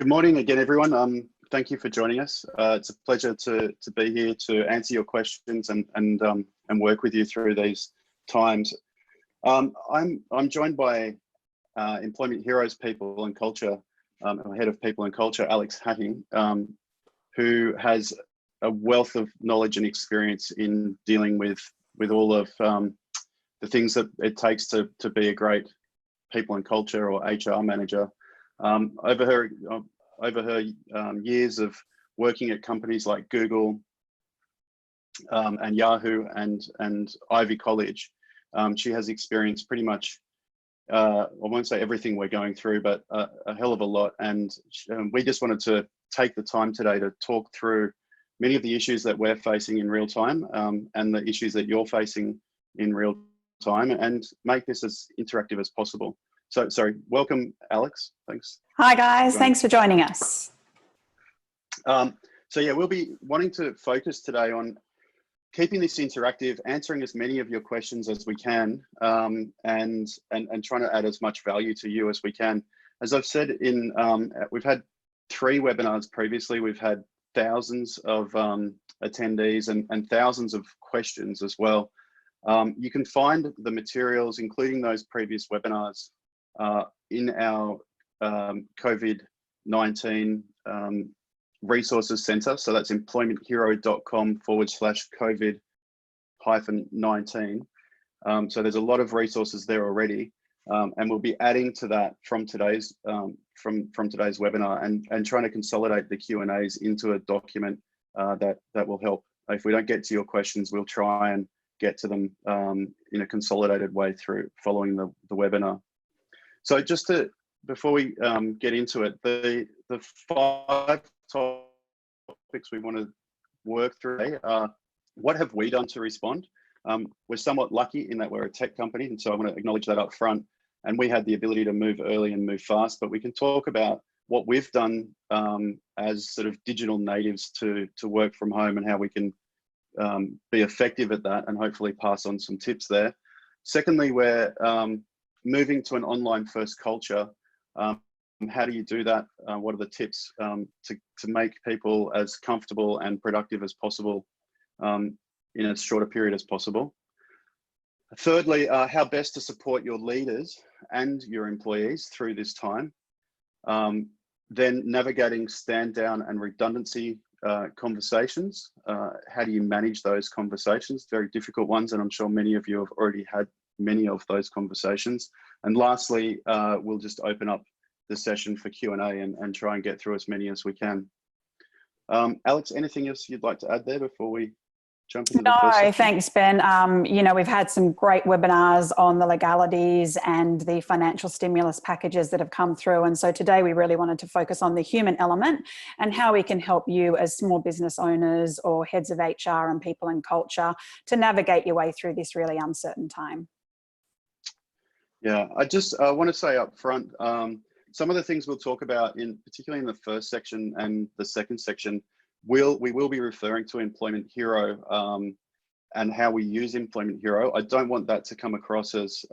Good morning again, everyone. Thank you for joining us. It's a pleasure to be here to answer your questions and work with you through these times. I'm joined by Employment Heroes People and Culture, Head of People and Culture, Alex Hacking, who has a wealth of knowledge and experience in dealing with all of the things that it takes to be a great people and culture or HR manager. Over her years of working at companies like Google and Yahoo and Ivy College, she has experienced pretty much, I won't say everything we're going through, but a hell of a lot. And we just wanted to take the time today to talk through many of the issues that we're facing in real time and the issues that you're facing in real time, and make this as interactive as possible. So, sorry, welcome, Alex. Thanks. Hi, guys. Thanks for joining us. So yeah, we'll be wanting to focus today on keeping this interactive, answering as many of your questions as we can, and trying to add as much value to you as we can. As I've said, we've had 3 webinars previously. We've had thousands of attendees and thousands of questions as well. You can find the materials, including those previous webinars, in our COVID-19 resources center. So that's employmenthero.com/COVID-19. So there's a lot of resources there already. And we'll be adding to that from today's webinar and trying to consolidate the Q&As into a document that will help. If we don't get to your questions, we'll try and get to them in a consolidated way through following the webinar. So just before we get into it, the 5 topics we want to work through today are: what have we done to respond? We're somewhat lucky in that we're a tech company, and so I want to acknowledge that up front. And we had the ability to move early and move fast, but we can talk about what we've done as sort of digital natives to work from home and how we can be effective at that, and hopefully pass on some tips there. Secondly, we're moving to an online first culture. How do you do that? What are the tips to make people as comfortable and productive as possible in as short a period as possible? Thirdly, how best to support your leaders and your employees through this time. Then navigating stand down and redundancy conversations. How do you manage those conversations? Very difficult ones, and I'm sure many of you have already had many of those conversations. And lastly, we'll just open up the session for Q&A and try and get through as many as we can. Alex, anything else you'd like to add there before we jump into the first section? No, thanks, Ben. You know, we've had some great webinars on the legalities and the financial stimulus packages that have come through. And so today we really wanted to focus on the human element and how we can help you as small business owners or heads of HR and people and culture to navigate your way through this really uncertain time. Yeah, I just want to say up front, some of the things we'll talk about, particularly in the first section and the second section, we will be referring to Employment Hero and how we use Employment Hero. I don't want that to come across as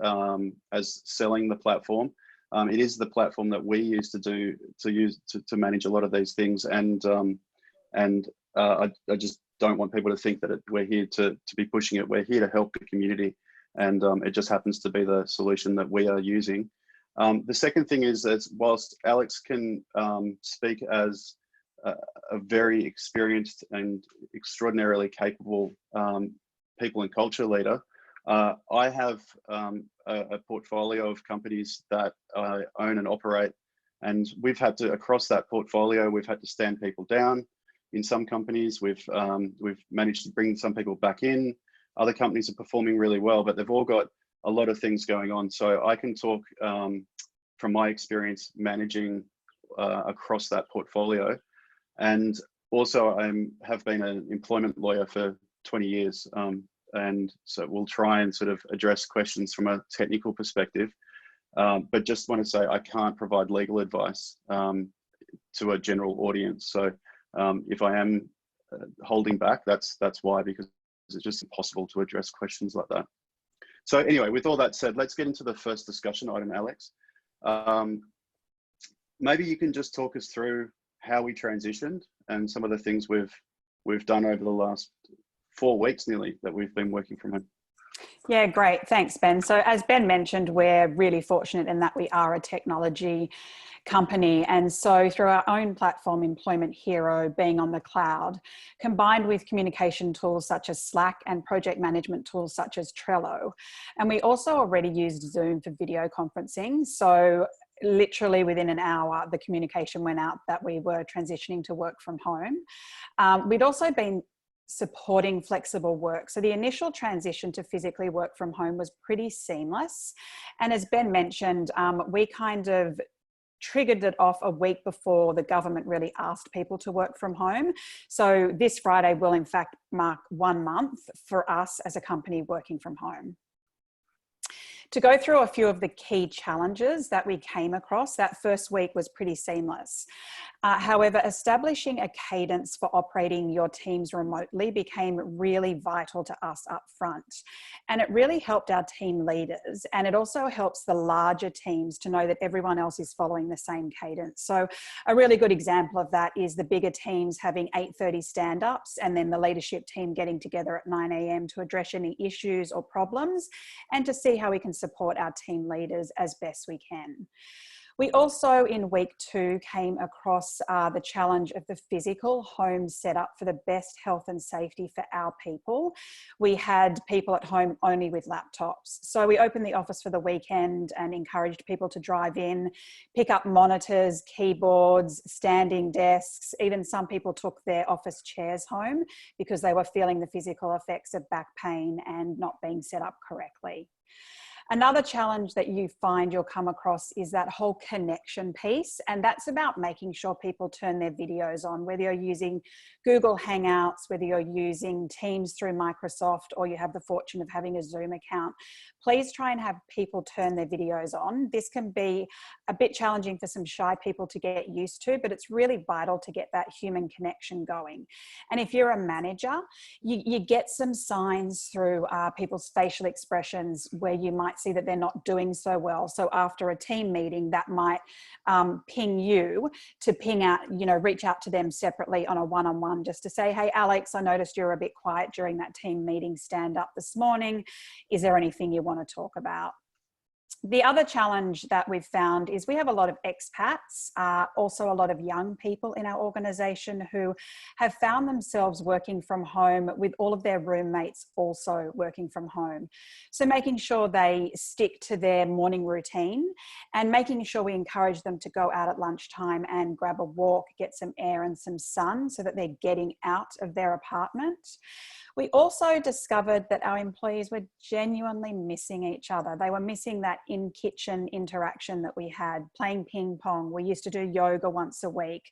selling the platform. It is the platform that we use to manage a lot of these things, and I just don't want people to think that we're here to be pushing it. We're here to help the community, and it just happens to be the solution that we are using. The second thing is that whilst Alex can speak as a very experienced and extraordinarily capable people and culture leader, I have a portfolio of companies that I own and operate, and we've had to, across that portfolio, we've had to stand people down. In some companies, we've managed to bring some people back in. Other companies are performing really well, but they've all got a lot of things going on. So I can talk from my experience managing across that portfolio. And also have been an employment lawyer for 20 years. And so we'll try and sort of address questions from a technical perspective. But just want to say I can't provide legal advice to a general audience. So if I am holding back, that's why, because it's just impossible to address questions like that. So anyway, with all that said, let's get into the first discussion item, Alex. maybe you can just talk us through how we transitioned and some of the things we've done over the last 4 weeks nearly that we've been working from home. Yeah, great. Thanks, Ben. So as Ben mentioned, we're really fortunate in that we are a technology company. And so through our own platform, Employment Hero, being on the cloud, combined with communication tools such as Slack and project management tools such as Trello. And we also already used Zoom for video conferencing. So literally within an hour, the communication went out that we were transitioning to work from home. We'd also been supporting flexible work. So the initial transition to physically work from home was pretty seamless. And as Ben mentioned, we kind of triggered it off a week before the government really asked people to work from home. So this Friday will in fact mark 1 month for us as a company working from home. To go through a few of the key challenges that we came across, that first week was pretty seamless. However, establishing a cadence for operating your teams remotely became really vital to us up front. And it really helped our team leaders. And it also helps the larger teams to know that everyone else is following the same cadence. So a really good example of that is the bigger teams having 8:30 stand-ups and then the leadership team getting together at 9 a.m. to address any issues or problems and to see how we can support our team leaders as best we can. We also, in week 2, came across the challenge of the physical home setup for the best health and safety for our people. We had people at home only with laptops. So we opened the office for the weekend and encouraged people to drive in, pick up monitors, keyboards, standing desks. Even some people took their office chairs home because they were feeling the physical effects of back pain and not being set up correctly. Another challenge that you find you'll come across is that whole connection piece. And that's about making sure people turn their videos on, whether you're using Google Hangouts, whether you're using Teams through Microsoft, or you have the fortune of having a Zoom account. Please try and have people turn their videos on. This can be a bit challenging for some shy people to get used to, but it's really vital to get that human connection going. And if you're a manager, you get some signs through people's facial expressions where you might see that they're not doing so well. So after a team meeting, that might ping you to ping out, reach out to them separately on a one-on-one just to say, hey, Alex, I noticed you're a bit quiet during that team meeting stand up this morning. Is there anything you want to talk about? The other challenge that we've found is we have a lot of expats, also a lot of young people in our organisation who have found themselves working from home with all of their roommates also working from home. So making sure they stick to their morning routine and making sure we encourage them to go out at lunchtime and grab a walk, get some air and some sun so that they're getting out of their apartment. We also discovered that our employees were genuinely missing each other. They were missing that in-kitchen interaction that we had, playing ping pong. We used to do yoga once a week,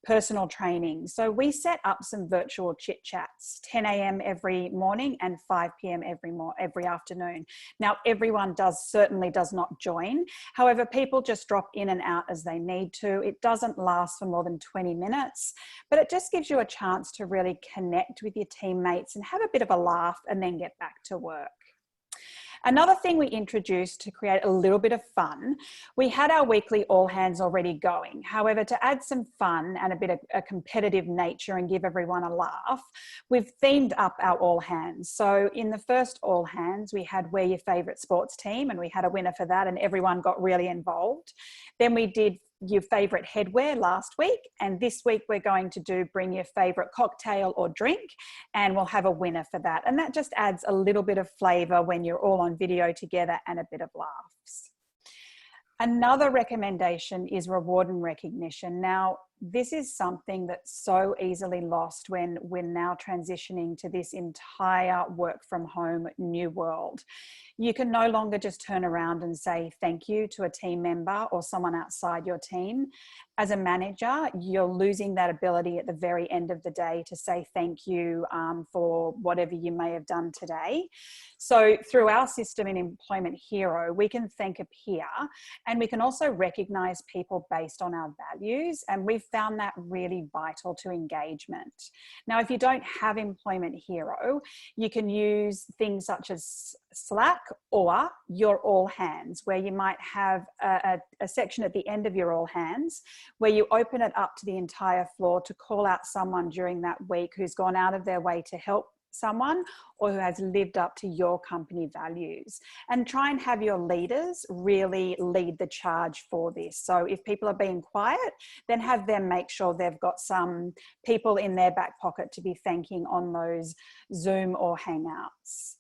personal training. So we set up some virtual chit chats, 10 a.m. every morning and 5 p.m. every afternoon. Now, everyone certainly does not join. However, people just drop in and out as they need to. It doesn't last for more than 20 minutes, but it just gives you a chance to really connect with your teammates and have a bit of a laugh and then get back to work. Another thing we introduced to create a little bit of fun, we had our weekly all hands already going. However, to add some fun and a bit of a competitive nature and give everyone a laugh, we've themed up our all hands. So in the first all hands, we had Wear Your Favourite Sports Team, and we had a winner for that and everyone got really involved. Then we did Your Favourite Headwear last week, and this week we're going to do Bring Your Favourite Cocktail or Drink, and we'll have a winner for that. And that just adds a little bit of flavour when you're all on video together and a bit of laughs. Another recommendation is reward and recognition. Now, this is something that's so easily lost when we're now transitioning to this entire work from home new world. You can no longer just turn around and say thank you to a team member or someone outside your team. As a manager, you're losing that ability at the very end of the day to say thank you for whatever you may have done today. So through our system in Employment Hero, we can thank a peer, and we can also recognize people based on our values. And we've found that really vital to engagement. Now, if you don't have Employment Hero, you can use things such as Slack or your All Hands, where you might have a section at the end of your All Hands where you open it up to the entire floor to call out someone during that week who's gone out of their way to help someone or who has lived up to your company values, and try and have your leaders really lead the charge for this. So if people are being quiet, then have them make sure they've got some people in their back pocket to be thanking on those Zoom or Hangouts.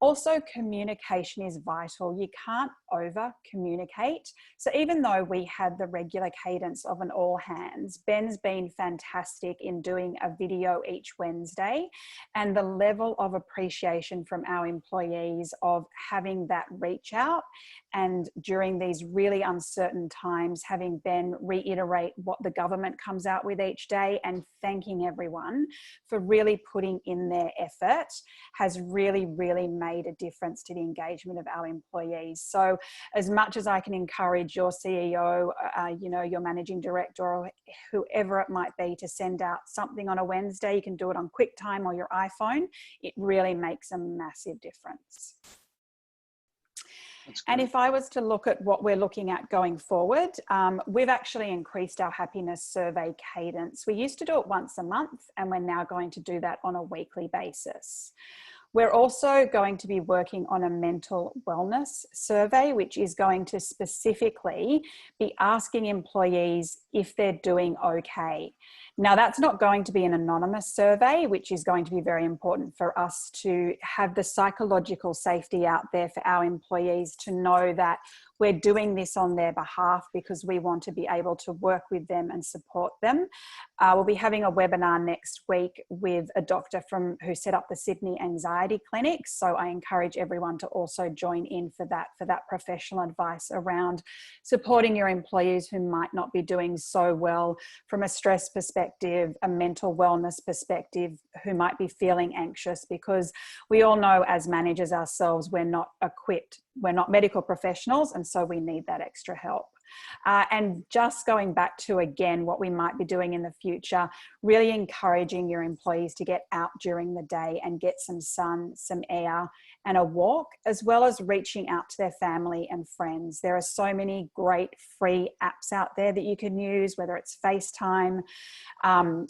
Also, communication is vital. You can't over communicate. So even though we had the regular cadence of an all hands, Ben's been fantastic in doing a video each Wednesday, and the level of appreciation from our employees of having that reach out, and during these really uncertain times, having Ben reiterate what the government comes out with each day and thanking everyone for really putting in their effort has really, really made a difference to the engagement of our employees. So as much as I can encourage your CEO, you know, your managing director or whoever it might be to send out something on a Wednesday, you can do it on QuickTime or your iPhone. It really makes a massive difference. And if I was to look at what we're looking at going forward, we've actually increased our happiness survey cadence. We used to do it once a month, and we're now going to do that on a weekly basis. We're also going to be working on a mental wellness survey, which is going to specifically be asking employees if they're doing okay. Now, that's not going to be an anonymous survey, which is going to be very important for us to have the psychological safety out there for our employees to know that we're doing this on their behalf because we want to be able to work with them and support them. We'll be having a webinar next week with a doctor who set up the Sydney Anxiety Clinic. So I encourage everyone to also join in for that professional advice around supporting your employees who might not be doing so well from a stress perspective, a mental wellness perspective, who might be feeling anxious, because we all know as managers ourselves, we're not equipped. We're not medical professionals, and so we need that extra help. And just going back to, again, what we might be doing in the future, really encouraging your employees to get out during the day and get some sun, some air, and a walk, as well as reaching out to their family and friends. There are so many great free apps out there that you can use, whether it's FaceTime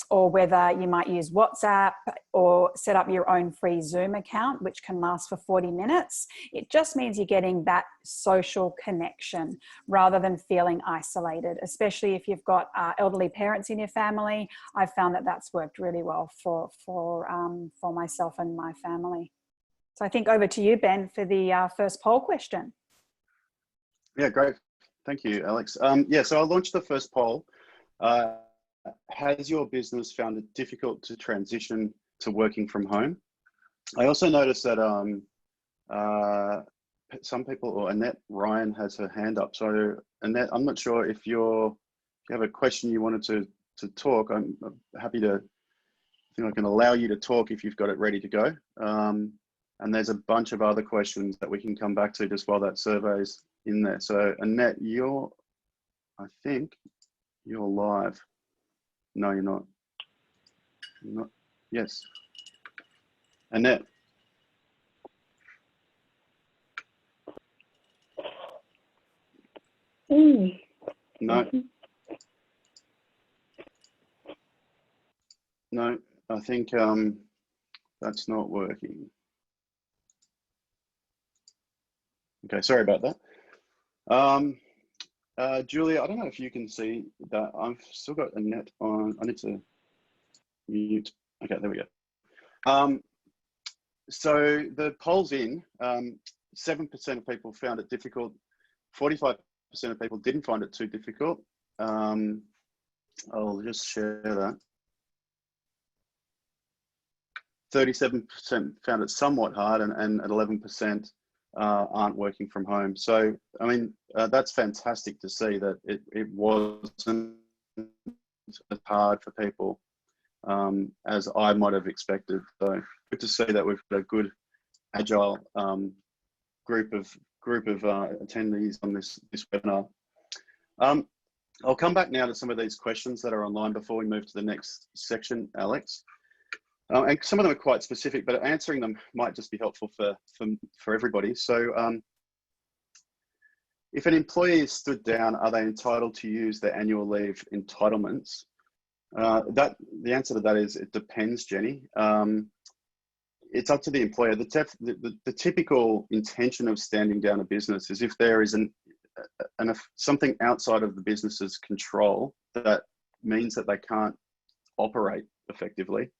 or whether you might use WhatsApp or set up your own free Zoom account, which can last for 40 minutes. It just means you're getting that social connection rather than feeling isolated, especially if you've got elderly parents in your family. I've found that that's worked really well for myself and my family. So I think over to you, Ben, for the first poll question. Yeah, great. Thank you, Alex. Yeah, so I'll launch the first poll. Has your business found it difficult to transition to working from home? I also noticed that some people, or Annette Ryan has her hand up. So Annette, I'm not sure if you have a question you wanted to talk. I'm happy to, I think I can allow you to talk if you've got it ready to go. And there's a bunch of other questions that we can come back to just while that survey's in there. So Annette, I think you're live. No, you're not. Not. Yes. Annette. No. No, I think that's not working. Okay, sorry about that. Julia, I don't know if you can see that. I've still got Annette on. I need to mute. Okay, there we go. So the poll's in. 7% of people found it difficult. 45% of people didn't find it too difficult. I'll just share that. 37% found it somewhat hard, and 11% aren't working from home. So, I mean, that's fantastic to see that it wasn't as hard for people as I might have expected. So good to see that we've got a good, agile group of attendees on this webinar. I'll come back now to some of these questions that are online before we move to the next section, Alex. And some of them are quite specific, but answering them might just be helpful for everybody. So if an employee is stood down, are they entitled to use their annual leave entitlements? The answer to that is it depends, Jenny. It's up to the employer. The typical intention of standing down a business is if there is something outside of the business's control that means that they can't operate effectively,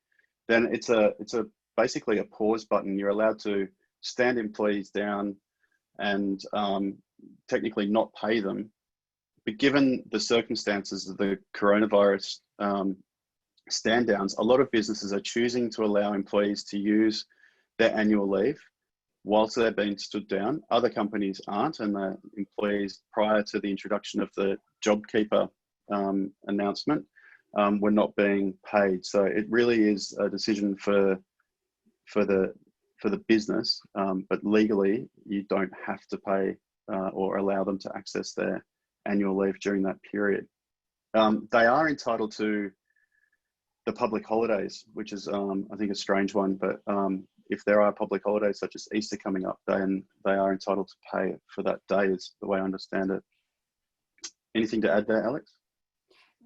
then it's basically a pause button. You're allowed to stand employees down and technically not pay them. But given the circumstances of the coronavirus stand downs, a lot of businesses are choosing to allow employees to use their annual leave whilst they're being stood down. Other companies aren't, and the employees, prior to the introduction of the JobKeeper announcement, were not being paid. So it really is a decision for the business, but legally you don't have to pay or allow them to access their annual leave during that period. They are entitled to the public holidays, which is I think a strange one, but if there are public holidays such as Easter coming up, then they are entitled to pay for that day, is the way I understand it. Anything to add there, Alex?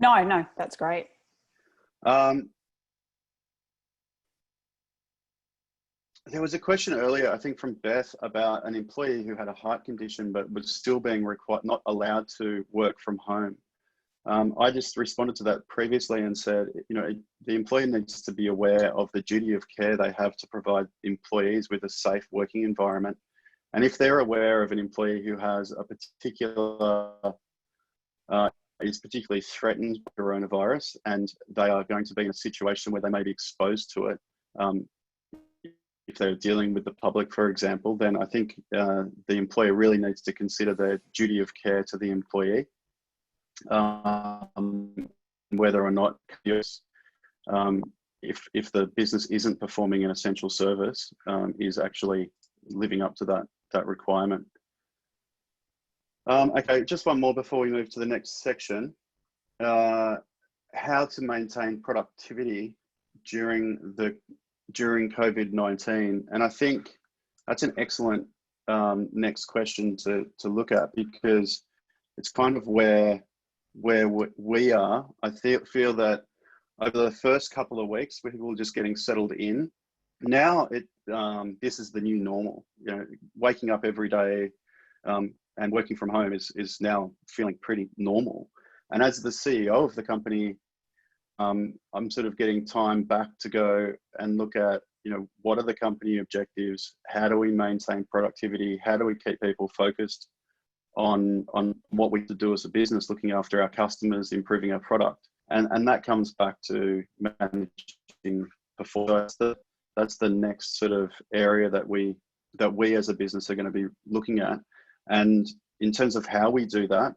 No, that's great. There was a question earlier, I think from Beth, about an employee who had a heart condition but was still being not allowed to work from home. I just responded to that previously and said, the employer needs to be aware of the duty of care they have to provide employees with a safe working environment. And if they're aware of an employee who has a particular, is particularly threatened by coronavirus, and they are going to be in a situation where they may be exposed to it, if they're dealing with the public, for example, then I think the employer really needs to consider their duty of care to the employee. Whether or not if the business isn't performing an essential service, is actually living up to that requirement. Okay, just one more before we move to the next section. How to maintain productivity during COVID-19, and I think that's an excellent next question to look at, because it's kind of where we are. I feel that over the first couple of weeks, people are just getting settled in. Now this is the new normal. Waking up every day and working from home is now feeling pretty normal. And as the CEO of the company, I'm sort of getting time back to go and look at, what are the company objectives? How do we maintain productivity? How do we keep people focused on what we have to do as a business, looking after our customers, improving our product? And that comes back to managing performance. That's the next sort of area that we as a business are going to be looking at. And in terms of how we do that,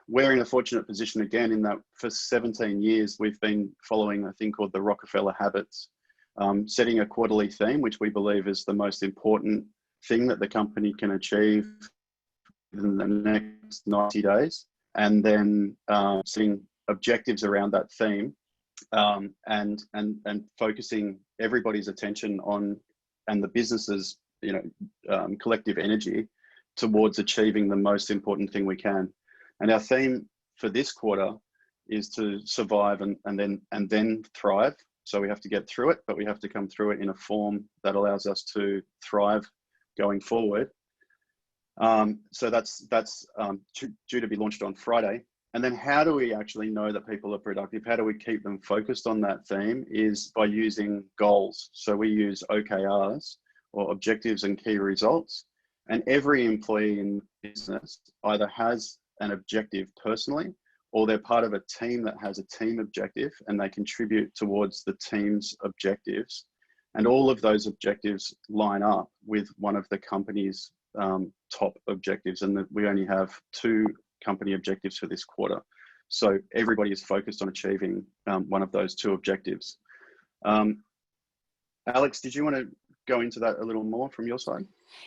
we're in a fortunate position again, in that for 17 years we've been following a thing called the Rockefeller habits, setting a quarterly theme, which we believe is the most important thing that the company can achieve in the next 90 days, and then setting objectives around that theme, and focusing everybody's attention on, and the business's collective energy towards achieving the most important thing we can. And our theme for this quarter is to survive and then thrive. So we have to get through it, but we have to come through it in a form that allows us to thrive going forward. So that's due to be launched on Friday. And then how do we actually know that people are productive? How do we keep them focused on that theme? Is by using goals. So we use OKRs, or objectives and key results. And every employee in business either has an objective personally, or they're part of a team that has a team objective and they contribute towards the team's objectives. And all of those objectives line up with one of the company's top objectives. And we only have 2 company objectives for this quarter. So everybody is focused on achieving one of those 2 objectives. Alex, did you want to go into that a little more from your side?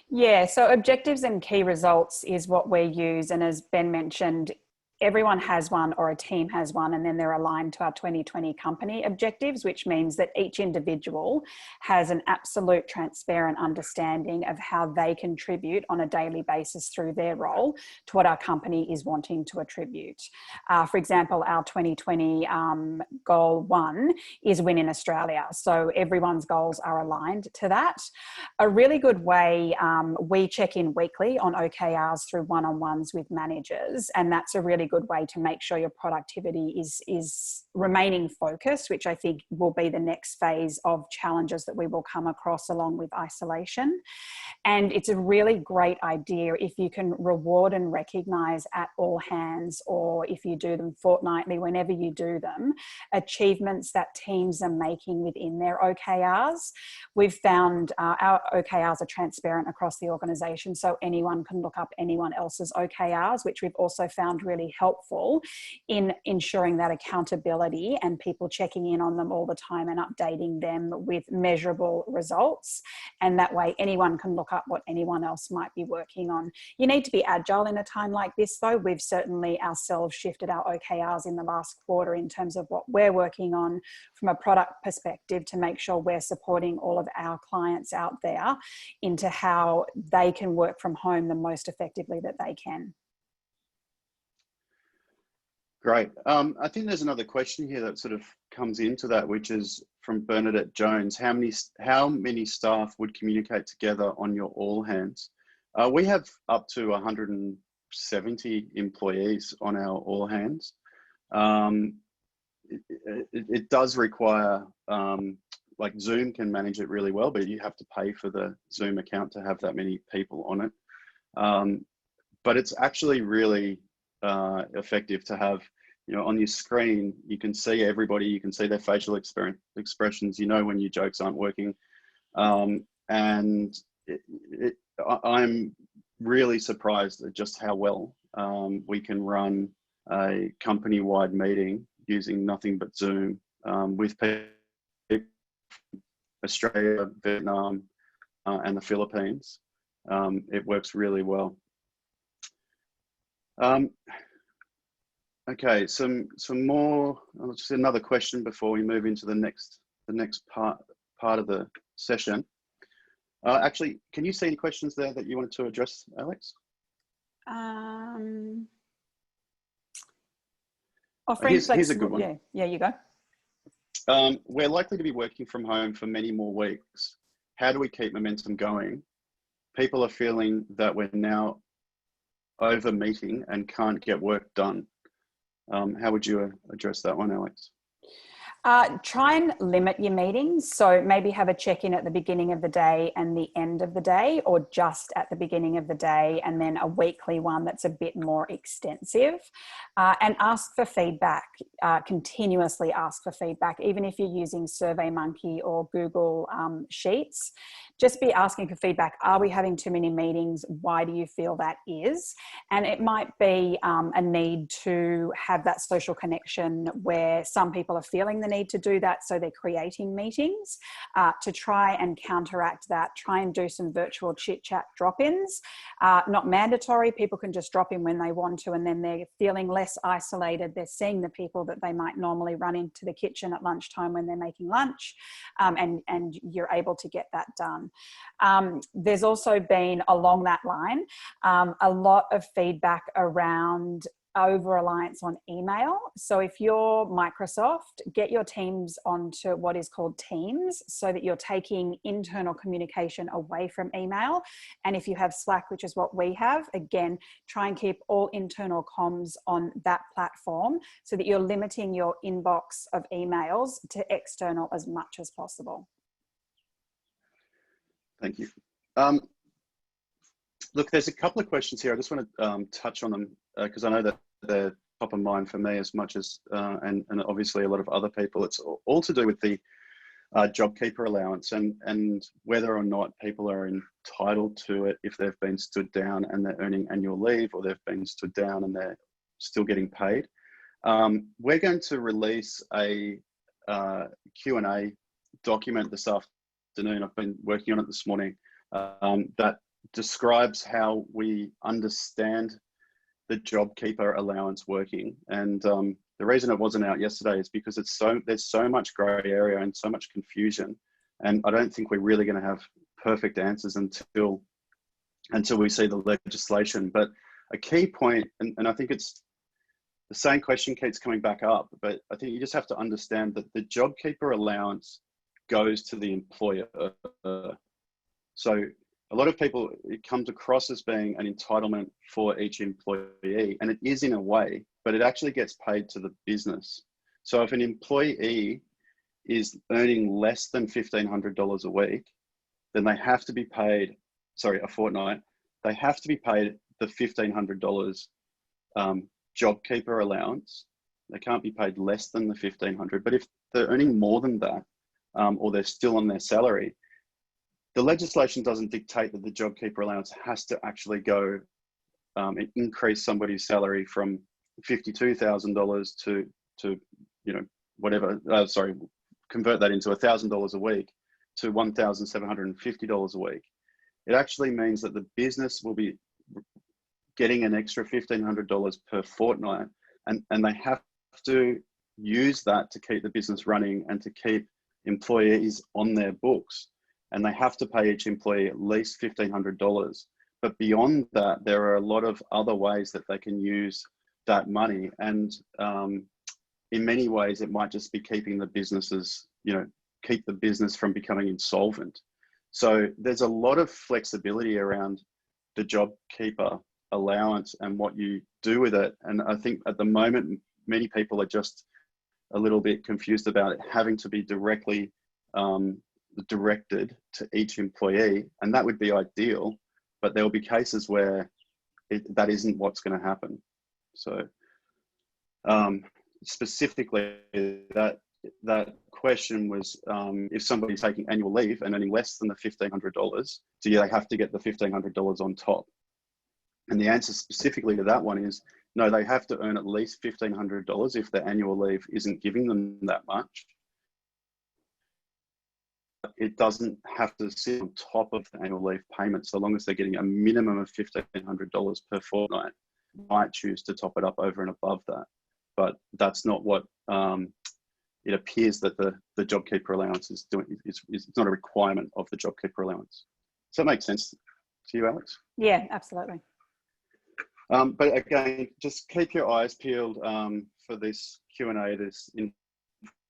Yeah, so objectives and key results is what we use. And as Ben mentioned, everyone has one, or a team has one, and then they're aligned to our 2020 company objectives, which means that each individual has an absolute transparent understanding of how they contribute on a daily basis through their role to what our company is wanting to attribute. For example, our 2020 goal 1 is win in Australia. So everyone's goals are aligned to that. A really good way, we check in weekly on OKRs through one-on-ones with managers, and that's a really good way to make sure your productivity is remaining focused, which I think will be the next phase of challenges that we will come across along with isolation. And it's a really great idea if you can reward and recognize at all hands, or if you do them fortnightly, whenever you do them, achievements that teams are making within their OKRs. We've found our OKRs are transparent across the organization, so anyone can look up anyone else's OKRs, which we've also found really helpful in ensuring that accountability and people checking in on them all the time and updating them with measurable results. And that way anyone can look up what anyone else might be working on. You need to be agile in a time like this, though. We've certainly ourselves shifted our OKRs in the last quarter in terms of what we're working on from a product perspective, to make sure we're supporting all of our clients out there into how they can work from home the most effectively that they can. Great. I think there's another question here that sort of comes into that, which is from Bernadette Jones. How many staff would communicate together on your all hands? We have up to 170 employees on our all hands. It does require, like Zoom can manage it really well, but you have to pay for the Zoom account to have that many people on it. But it's actually really effective to have, you know, on your screen, you can see everybody, you can see their facial expressions, you know, when your jokes aren't working. And I'm really surprised at just how well we can run a company-wide meeting using nothing but Zoom with people from Australia, Vietnam, and the Philippines. It works really well. Okay, some more. Just another question before we move into the next part of the session. Actually, can you see any questions there that you wanted to address, Alex? Here's a good one. Yeah, you go. We're likely to be working from home for many more weeks. How do we keep momentum going? People are feeling that we're now over meeting and can't get work done. How would you address that one, Alex? Try and limit your meetings. So maybe have a check-in at the beginning of the day and the end of the day, or just at the beginning of the day, and then a weekly one that's a bit more extensive. And ask for feedback, continuously ask for feedback, even if you're using SurveyMonkey or Google Sheets. Just be asking for feedback. Are we having too many meetings? Why do you feel that is? And it might be a need to have that social connection where some people are feeling the need to do that, so they're creating meetings. To try and counteract that, try and do some virtual chit-chat drop-ins. Not mandatory, people can just drop in when they want to, and then they're feeling less isolated. They're seeing the people that they might normally run into the kitchen at lunchtime when they're making lunch, and you're able to get that done. There's also been, along that line, a lot of feedback around over-reliance on email. So if you're Microsoft, get your teams onto what is called Teams, so that you're taking internal communication away from email. And if you have Slack, which is what we have, again, try and keep all internal comms on that platform, so that you're limiting your inbox of emails to external as much as possible. Thank you. Look, there's a couple of questions here. I just want to touch on them because I know that they're top of mind for me as much as, and obviously a lot of other people. It's all to do with the JobKeeper allowance and whether or not people are entitled to it if they've been stood down and they're earning annual leave, or they've been stood down and they're still getting paid. We're going to release a Q&A document this afternoon afternoon. I've been working on it this morning. That describes how we understand the JobKeeper allowance working. And the reason it wasn't out yesterday is because there's so much grey area and so much confusion. And I don't think we're really going to have perfect answers until we see the legislation. But a key point, and I think it's the same question keeps coming back up, but I think you just have to understand that the JobKeeper allowance goes to the employer. So a lot of people, it comes across as being an entitlement for each employee, and it is in a way, but it actually gets paid to the business. So if an employee is earning less than $1,500 a week, then they have to be paid, a fortnight, they have to be paid the $1,500 JobKeeper allowance. They can't be paid less than the $1,500. But if they're earning more than that, or they're still on their salary, the legislation doesn't dictate that the JobKeeper allowance has to actually go and increase somebody's salary from $52,000 to whatever. Convert that into $1,000 a week to $1,750 a week. It actually means that the business will be getting an extra $1,500 per fortnight, and they have to use that to keep the business running and to keep employees on their books. And they have to pay each employee at least $1,500. But beyond that, there are a lot of other ways that they can use that money. And in many ways, it might just be keeping the businesses, keep the business from becoming insolvent. So there's a lot of flexibility around the JobKeeper allowance and what you do with it. And I think at the moment, many people are just a little bit confused about it having to be directly directed to each employee. And that would be ideal, but there will be cases where that isn't what's going to happen. So specifically, that question was if somebody's taking annual leave and earning less than the $1,500, do they have to get the $1,500 on top? And the answer specifically to that one is no, they have to earn at least $1,500 if their annual leave isn't giving them that much. It doesn't have to sit on top of the annual leave payment, so long as they're getting a minimum of $1,500 per fortnight. Might choose to top it up over and above that, but that's not what it appears that the JobKeeper allowance is doing. It's not a requirement of the JobKeeper allowance. Does that make sense to you, Alex? Yeah, absolutely. But again, just keep your eyes peeled for this Q&A, this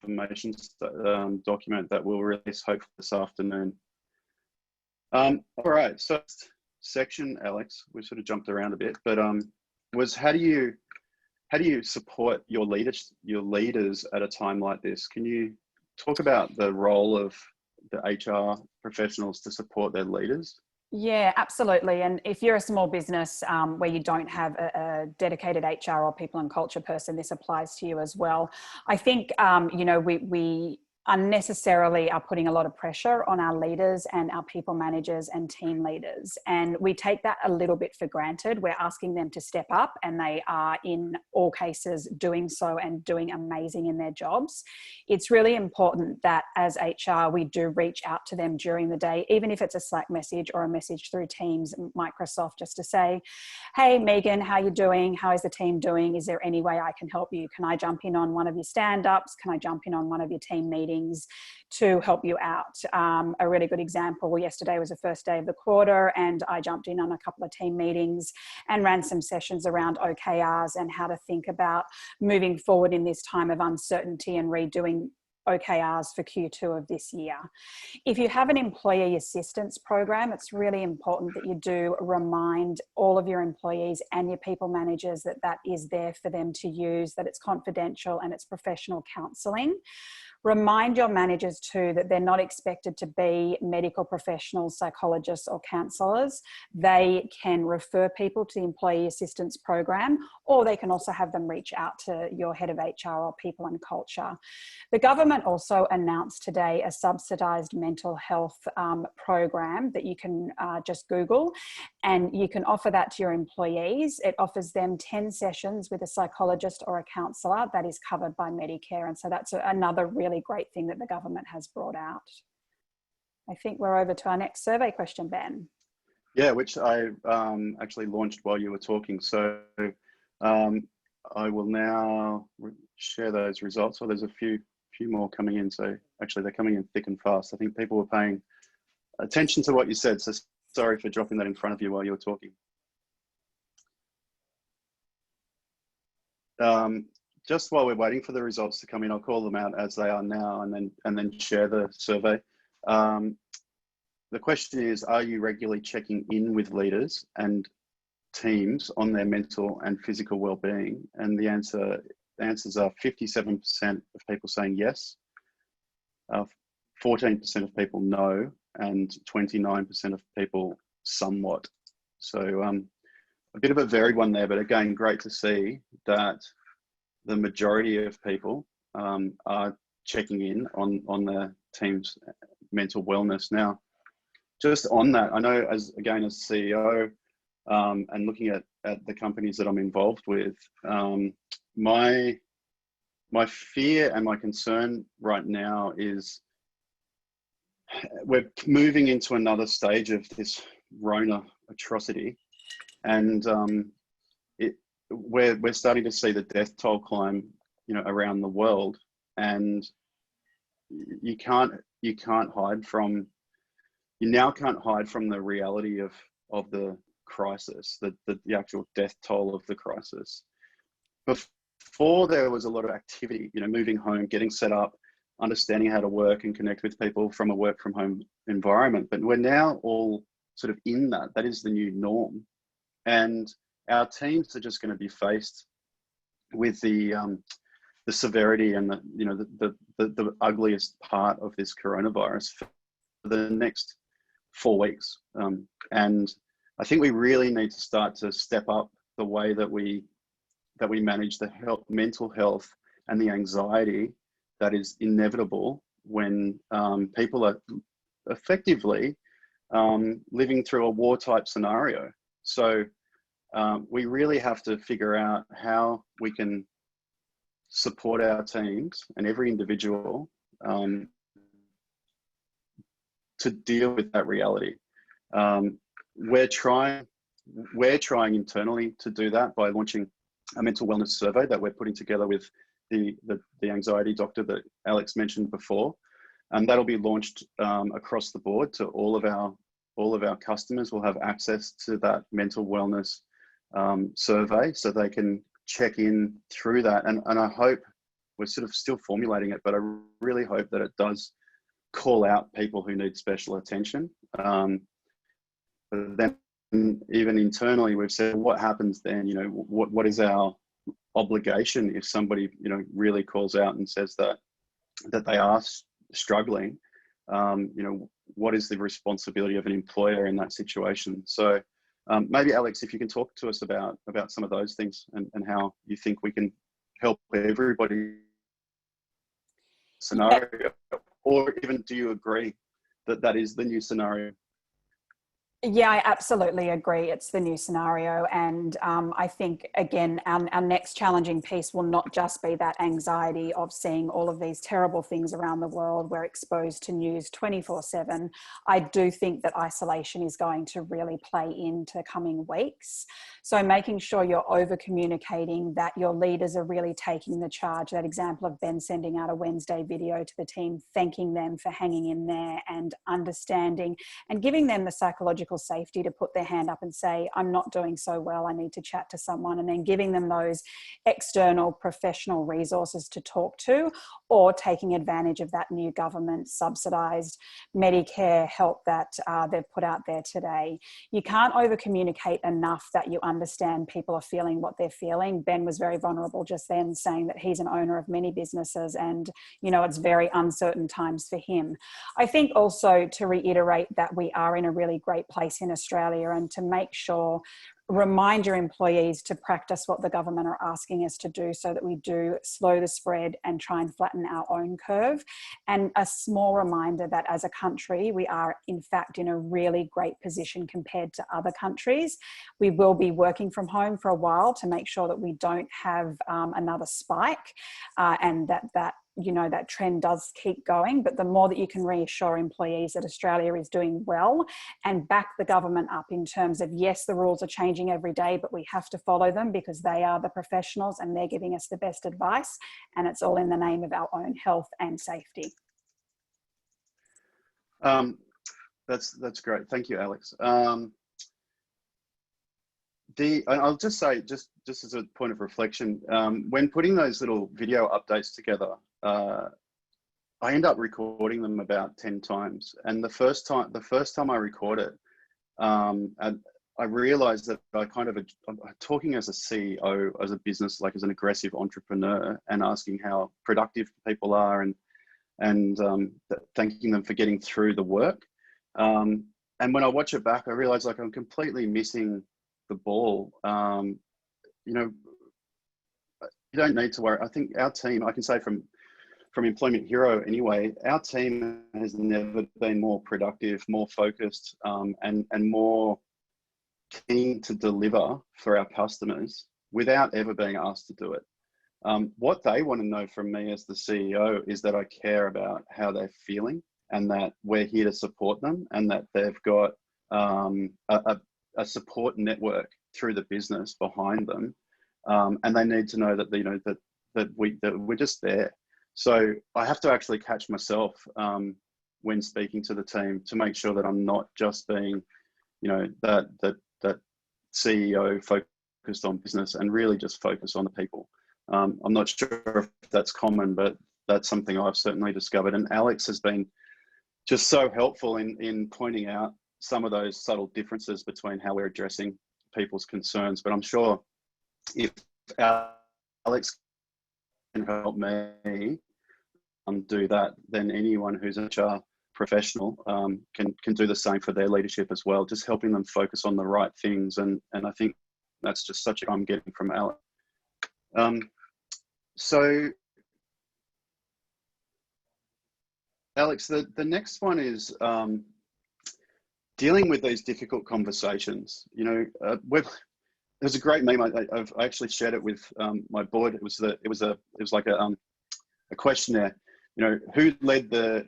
information document that we'll release hopefully this afternoon. All right, so section, Alex, we sort of jumped around a bit, but was how do you support your leaders at a time like this? Can you talk about the role of the HR professionals to support their leaders? Yeah, absolutely. And if you're a small business where you don't have a dedicated HR or people and culture person, this applies to you as well. I think, we unnecessarily are putting a lot of pressure on our leaders and our people managers and team leaders. And we take that a little bit for granted. We're asking them to step up, and they are in all cases doing so and doing amazing in their jobs. It's really important that as HR, we do reach out to them during the day, even if it's a Slack message or a message through Teams, Microsoft, just to say, hey, Megan, how you doing? How is the team doing? Is there any way I can help you? Can I jump in on one of your stand-ups? Can I jump in on one of your team meetings to help you out? A really good example, yesterday was the first day of the quarter, and I jumped in on a couple of team meetings and ran some sessions around OKRs and how to think about moving forward in this time of uncertainty and redoing OKRs for Q2 of this year. If you have an employee assistance program, it's really important that you do remind all of your employees and your people managers that that is there for them to use, that it's confidential and it's professional counselling. Remind your managers too that they're not expected to be medical professionals, psychologists or counsellors. They can refer people to the employee assistance program, or they can also have them reach out to your head of HR or people and culture. The government also announced today a subsidized mental health program that you can just Google, and you can offer that to your employees. It offers them 10 sessions with a psychologist or a counsellor that is covered by Medicare. And so that's another really great thing that the government has brought out. I think we're over to our next survey question, Ben. Yeah, which I actually launched while you were talking. So I will now share those results. Well, there's a few more coming in. So actually they're coming in thick and fast. I think people were paying attention to what you said. So sorry for dropping that in front of you while you were talking. Just while we're waiting for the results to come in, I'll call them out as they are now and then share the survey. The question is, are you regularly checking in with leaders and teams on their mental and physical well-being? And the answers are 57% of people saying yes, 14% of people no, and 29% of people somewhat. So a bit of a varied one there, but again, great to see that the majority of people are checking in on their team's mental wellness. Now, just on that, I know as CEO and looking at the companies that I'm involved with, my fear and my concern right now is we're moving into another stage of this Rona atrocity, and we're starting to see the death toll climb, around the world, and you now can't hide from the reality of the crisis, the actual death toll of the crisis. Before, there was a lot of activity, moving home, getting set up, understanding how to work and connect with people from a work from home environment. But we're now all sort of in that. That is the new norm. And our teams are just going to be faced with the severity and the ugliest part of this coronavirus for the next 4 weeks. And I think we really need to start to step up the way that we manage the mental health and the anxiety that is inevitable when people are effectively living through a war type scenario. So we really have to figure out how we can support our teams and every individual to deal with that reality. We're trying internally to do that by launching a mental wellness survey that we're putting together with the anxiety doctor that Alex mentioned before, and that'll be launched across the board to all of our customers. Will have access to that mental wellness survey, so they can check in through that. And I hope, we're sort of still formulating it, but I really hope that it does call out people who need special attention. But then even internally, we've said, what happens then? What is our obligation if somebody really calls out and says that they are struggling? What is the responsibility of an employer in that situation? So maybe Alex, if you can talk to us about some of those things and how you think we can help everybody scenario, or even do you agree that that is the new scenario? Yeah, I absolutely agree. It's the new scenario. And I think, again, our next challenging piece will not just be that anxiety of seeing all of these terrible things around the world. We're exposed to news 24/7. I do think that isolation is going to really play into coming weeks. So making sure you're over communicating, that your leaders are really taking the charge. That example of Ben sending out a Wednesday video to the team, thanking them for hanging in there and understanding and giving them the psychological safety to put their hand up and say, I'm not doing so well, I need to chat to someone, and then giving them those external professional resources to talk to, or taking advantage of that new government subsidized Medicare help that they've put out there today. You can't over communicate enough that you understand people are feeling what they're feeling. Ben was very vulnerable just then, saying that he's an owner of many businesses and it's very uncertain times for him. I think also to reiterate that we are in a really great place in Australia, and to make sure remind your employees to practice what the government are asking us to do so that we do slow the spread and try and flatten our own curve. And a small reminder that as a country, we are in fact in a really great position compared to other countries. We will be working from home for a while to make sure that we don't have another spike and that trend does keep going. But the more that you can reassure employees that Australia is doing well and back the government up in terms of, yes, the rules are changing every day, but we have to follow them because they are the professionals and they're giving us the best advice. And it's all in the name of our own health and safety. That's great. Thank you, Alex. I'll just say, just as a point of reflection, when putting those little video updates together, I end up recording them about 10 times. And the first time I record it, I realized that I'm talking as a CEO, as a business, like as an aggressive entrepreneur, and asking how productive people are and thanking them for getting through the work. And when I watch it back, I realize like I'm completely missing the ball. You don't need to worry. I think our team, I can say from Employment Hero anyway, our team has never been more productive, more focused, and more keen to deliver for our customers without ever being asked to do it. What they want to know from me as the CEO is that I care about how they're feeling and that we're here to support them and that they've got a support network through the business behind them, and they need to know that that we're just there. So I have to actually catch myself when speaking to the team to make sure that I'm not just being, that CEO focused on business and really just focus on the people. I'm not sure if that's common, but that's something I've certainly discovered. And Alex has been just so helpful in pointing out some of those subtle differences between how we're addressing people's concerns. But I'm sure if Alex can help me do that, then anyone who's an HR professional can do the same for their leadership as well, just helping them focus on the right things. And I think that's just such a I'm getting from Alex. So Alex, the next one is dealing with these difficult conversations. There's a great meme. I actually shared it with my board. It was like a questionnaire. Who led the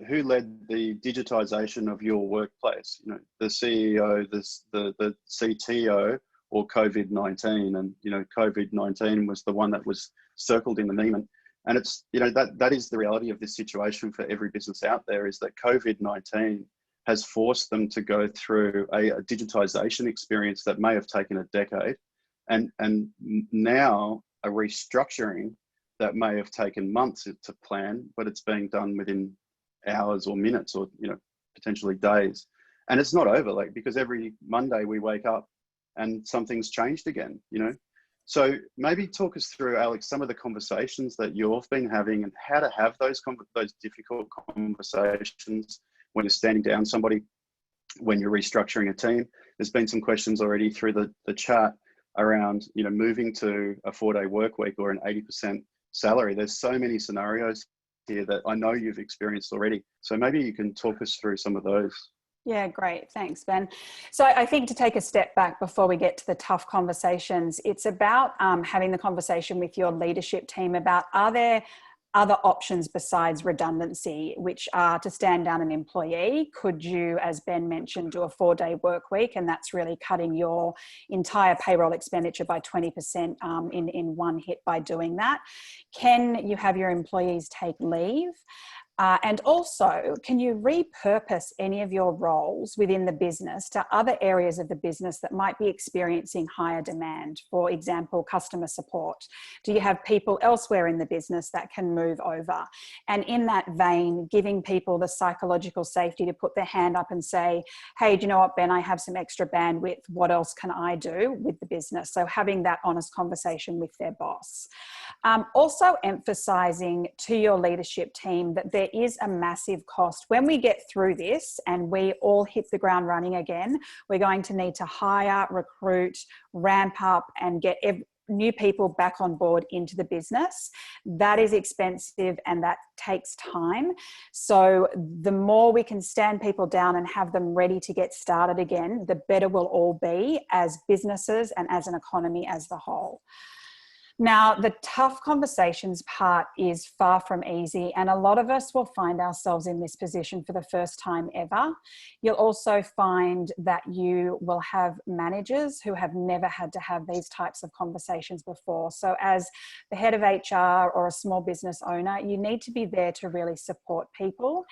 digitization of your workplace? The CEO, the CTO, or COVID-19? And COVID-19 was the one that was circled in the meme. And it's that is the reality of this situation for every business out there, is that COVID-19 has forced them to go through a digitization experience that may have taken a decade, and now a restructuring that may have taken months to plan, but it's being done within hours or minutes or potentially days. And it's not over, because every Monday we wake up and something's changed again. So maybe talk us through, Alex, some of the conversations that you've been having and how to have those difficult conversations when you're standing down somebody, when you're restructuring a team. There's been some questions already through the chat around, moving to a 4-day work week or an 80% salary. There's so many scenarios here that I know you've experienced already. So maybe you can talk us through some of those. Yeah, great. Thanks, Ben. So I think to take a step back before we get to the tough conversations, it's about having the conversation with your leadership team about, are there other options besides redundancy, which are to stand down an employee? Could you, as Ben mentioned, do a 4-day work week? And that's really cutting your entire payroll expenditure by 20% in one hit by doing that. Can you have your employees take leave? And also, can you repurpose any of your roles within the business to other areas of the business that might be experiencing higher demand? For example, customer support. Do you have people elsewhere in the business that can move over? And in that vein, giving people the psychological safety to put their hand up and say, hey, do you know what, Ben, I have some extra bandwidth. What else can I do with the business? So having that honest conversation with their boss. Also emphasizing to your leadership team that there there is a massive cost. When we get through this and we all hit the ground running again, we're going to need to hire, recruit, ramp up and get new people back on board into the business. That is expensive and that takes time. So the more we can stand people down and have them ready to get started again, the better we'll all be as businesses and as an economy as the whole. Now, the tough conversations part is far from easy, and a lot of us will find ourselves in this position for the first time ever. You'll also find that you will have managers who have never had to have these types of conversations before. So as the head of HR or a small business owner, you need to be there to really support people.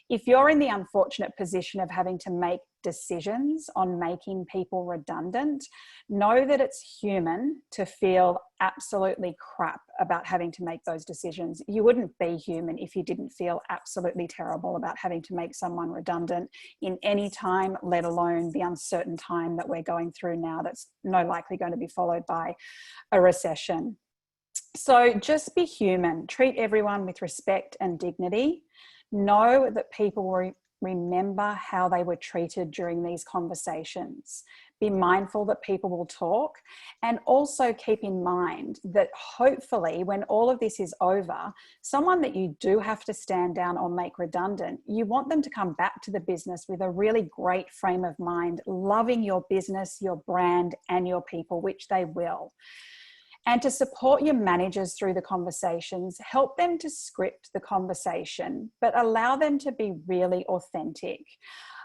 If you're in the unfortunate position of having to make decisions on making people redundant, know that it's human to feel absolutely crap about having to make those decisions. You wouldn't be human if you didn't feel absolutely terrible about having to make someone redundant in any time, let alone the uncertain time that we're going through now that's no likely going to be followed by a recession. So just be human, treat everyone with respect and dignity. Know that people will remember how they were treated during these conversations. Be mindful that people will talk, and also keep in mind that hopefully when all of this is over, someone that you do have to stand down or make redundant, you want them to come back to the business with a really great frame of mind, loving your business, your brand, and your people, which they will. And to support your managers through the conversations, help them to script the conversation, but allow them to be really authentic.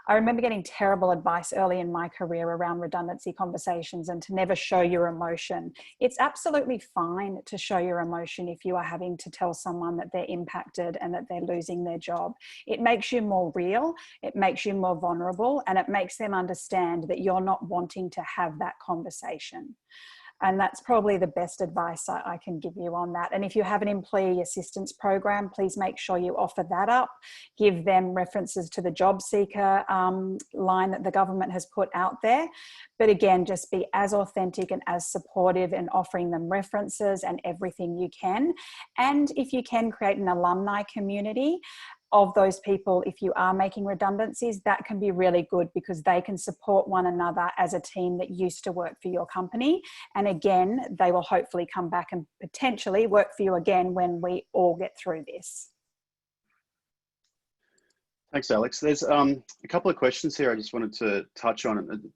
I remember getting terrible advice early in my career around redundancy conversations and to never show your emotion. It's absolutely fine to show your emotion if you are having to tell someone that they're impacted and that they're losing their job. It makes you more real, it makes you more vulnerable, and it makes them understand that you're not wanting to have that conversation. And that's probably the best advice I can give you on that. And if you have an employee assistance program, please make sure you offer that up. Give them references to the JobSeeker line that the government has put out there. But again, just be as authentic and as supportive in offering them references and everything you can. And if you can create an alumni community of those people, if you are making redundancies, that can be really good because they can support one another as a team that used to work for your company. And again, they will hopefully come back and potentially work for you again when we all get through this. Thanks, Alex. There's a couple of questions here I just wanted to touch on.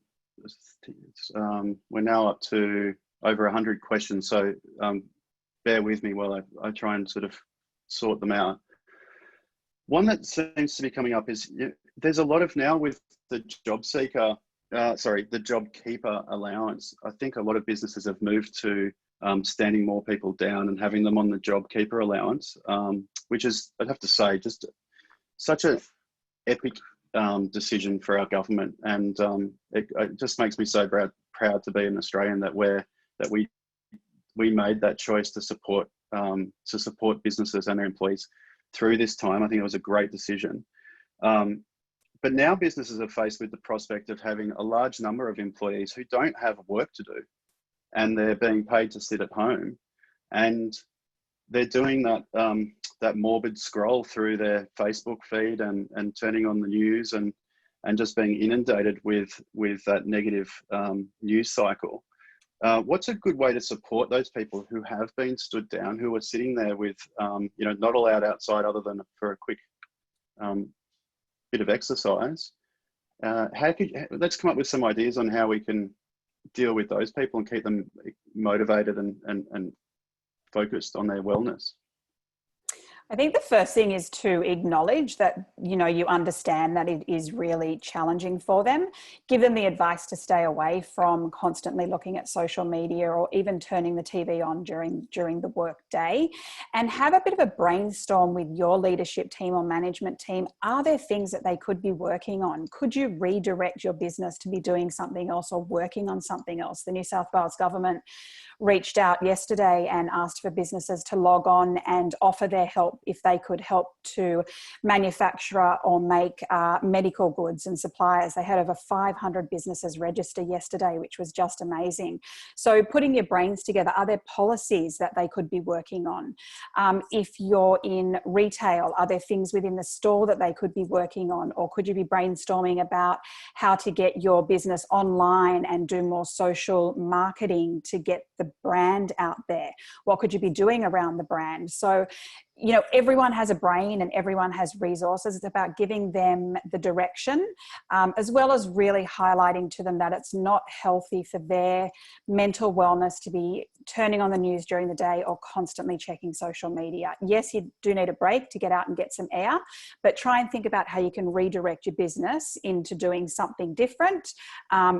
We're now up to over 100 questions, so bear with me while I try and sort of sort them out. One that seems to be coming up is there's a lot of now with the the JobKeeper allowance. I think a lot of businesses have moved to standing more people down and having them on the JobKeeper allowance, which is, I'd have to say, just such an epic decision for our government. And it just makes me so proud to be an Australian that we made that choice to support businesses and their employees through this time. I think it was a great decision. But now businesses are faced with the prospect of having a large number of employees who don't have work to do and they're being paid to sit at home. And they're doing that morbid scroll through their Facebook feed and turning on the news and just being inundated with that negative news cycle. What's a good way to support those people who have been stood down, who are sitting there with, not allowed outside other than for a quick bit of exercise? Let's come up with some ideas on how we can deal with those people and keep them motivated and focused on their wellness. I think the first thing is to acknowledge that, you understand that it is really challenging for them. Give them the advice to stay away from constantly looking at social media or even turning the TV on during the work day, and have a bit of a brainstorm with your leadership team or management team. Are there things that they could be working on? Could you redirect your business to be doing something else or working on something else? The New South Wales government reached out yesterday and asked for businesses to log on and offer their help if they could help to manufacture or make medical goods and supplies. They had over 500 businesses register yesterday, which was just amazing. So putting your brains together, are there policies that they could be working on? If you're in retail, are there things within the store that they could be working on? Or could you be brainstorming about how to get your business online and do more social marketing to get the brand out there? What could you be doing around the brand? So, you know, everyone has a brain and everyone has resources. It's about giving them the direction, as well as really highlighting to them that it's not healthy for their mental wellness to be turning on the news during the day or constantly checking social media. Yes, you do need a break to get out and get some air, but try and think about how you can redirect your business into doing something different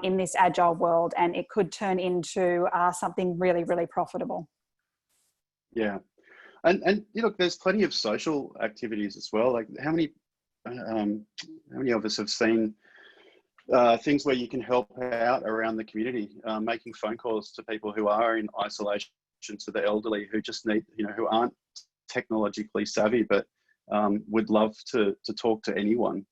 in this agile world, and it could turn into something really, really profitable. Yeah. And you know, there's plenty of social activities as well. Like how many of us have seen things where you can help out around the community, making phone calls to people who are in isolation, to the elderly who just need, you know, who aren't technologically savvy, but would love to talk to anyone.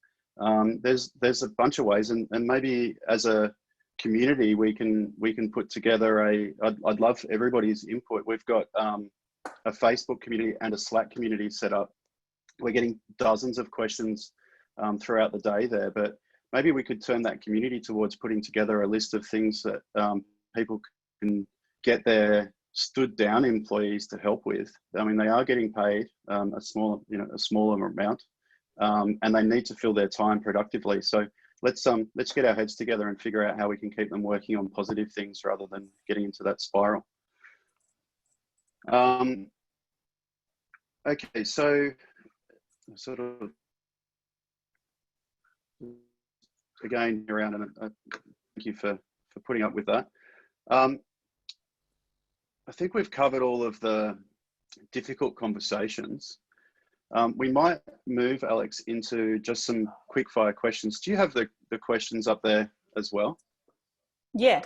There's a bunch of ways, and maybe as a community we can put together I'd love everybody's input. We've got a Facebook community and a Slack community set up. We're getting dozens of questions throughout the day there, but maybe we could turn that community towards putting together a list of things that people can get their stood down employees to help with. I mean, they are getting paid a smaller amount, and they need to fill their time productively. So let's get our heads together and figure out how we can keep them working on positive things rather than getting into that spiral. Okay, so sort of again around, and thank you for putting up with that. I think we've covered all of the difficult conversations. We might move, Alex, into just some quick fire questions. Do you have the questions up there as well? Yeah.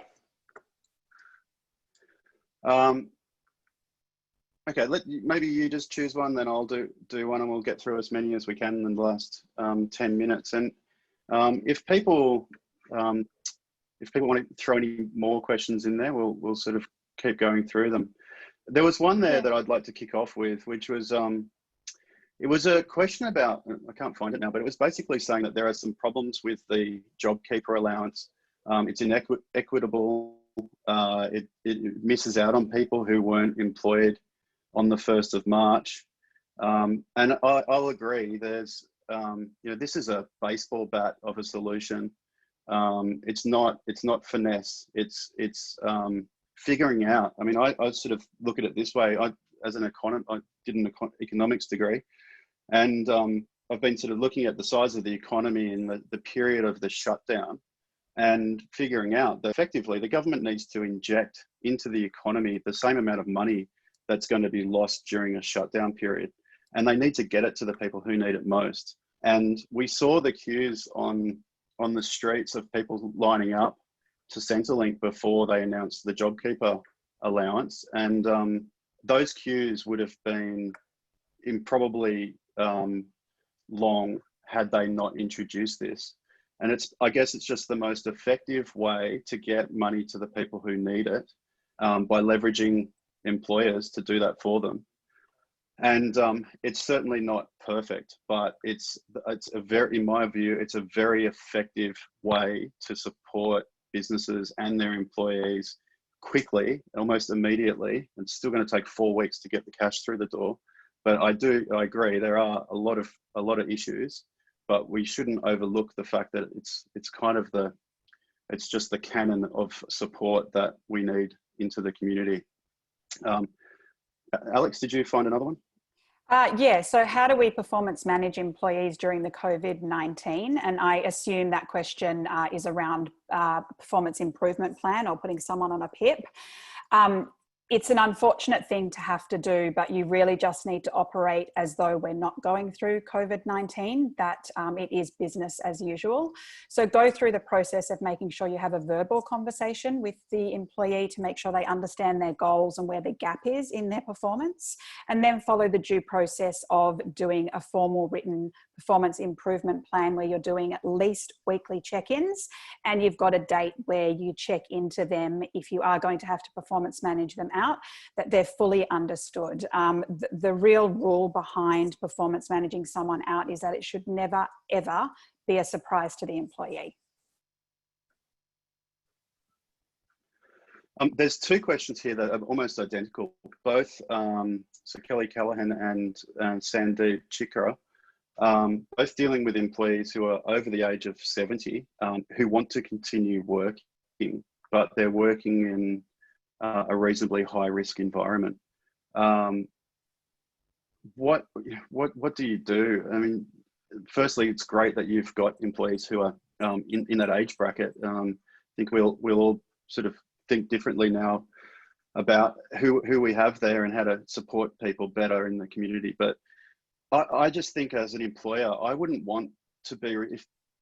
Okay, maybe you just choose one, then I'll do one, and we'll get through as many as we can in the last 10 minutes. And if people want to throw any more questions in there, we'll sort of keep going through them. There was one there that I'd like to kick off with, which was it was a question about, I can't find it now, but it was basically saying that there are some problems with the JobKeeper allowance. It's inequitable. It misses out on people who weren't employed on the 1st of March. And I'll agree, there's, you know, this is a baseball bat of a solution. It's not finesse, it's figuring out. I mean, I sort of look at it this way. As an economist, I did an economics degree, and I've been sort of looking at the size of the economy in the period of the shutdown and figuring out that effectively the government needs to inject into the economy the same amount of money that's going to be lost during a shutdown period. And they need to get it to the people who need it most. And we saw the queues on the streets of people lining up to Centrelink before they announced the JobKeeper allowance. And those queues would have been improbably long had they not introduced this. And I guess it's just the most effective way to get money to the people who need it, by leveraging employers to do that for them. And it's certainly not perfect, but it's a very, in my view, it's a very effective way to support businesses and their employees quickly, almost immediately. It's still going to take 4 weeks to get the cash through the door, but I agree there are a lot of issues, but we shouldn't overlook the fact that it's kind of it's just the canon of support that we need into the community. Alex, did you find another one? Yeah, so how do we performance manage employees during the COVID-19? And I assume that question is around performance improvement plan or putting someone on a PIP. It's an unfortunate thing to have to do, but you really just need to operate as though we're not going through COVID-19, that it is business as usual. So go through the process of making sure you have a verbal conversation with the employee to make sure they understand their goals and where the gap is in their performance, and then follow the due process of doing a formal written performance improvement plan where you're doing at least weekly check-ins, and you've got a date where you check into them if you are going to have to performance manage them out, that they're fully understood. The real rule behind performance managing someone out is that it should never, ever be a surprise to the employee. There's two questions here that are almost identical. Both so Kelly Callahan and Sandeep Chikra, both dealing with employees who are over the age of 70, who want to continue working, but they're working in a reasonably high risk environment. What do you do? I mean, firstly, it's great that you've got employees who are in that age bracket. I think we'll all sort of think differently now about who we have there and how to support people better in the community. But I just think as an employer, I wouldn't want to be,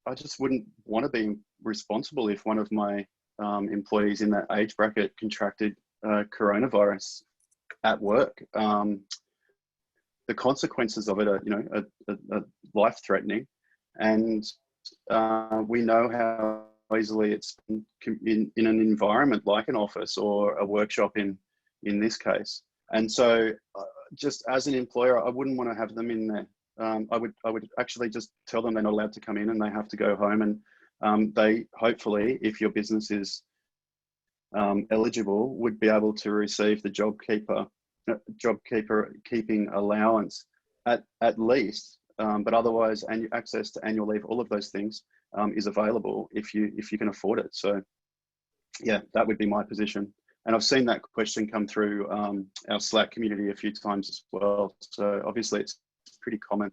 I just wouldn't want to be responsible if one of my employees in that age bracket contracted coronavirus at work. The consequences of it are, are life-threatening, and we know how easily it's in an environment like an office or a workshop in this case. And so, just as an employer, I wouldn't want to have them in there. I would actually just tell them they're not allowed to come in and they have to go home. And they hopefully, if your business is eligible, would be able to receive the JobKeeper keeping allowance at least, but otherwise, and access to annual leave, all of those things is available if you can afford it. So yeah, that would be my position. And I've seen that question come through our Slack community a few times as well. So obviously it's pretty common.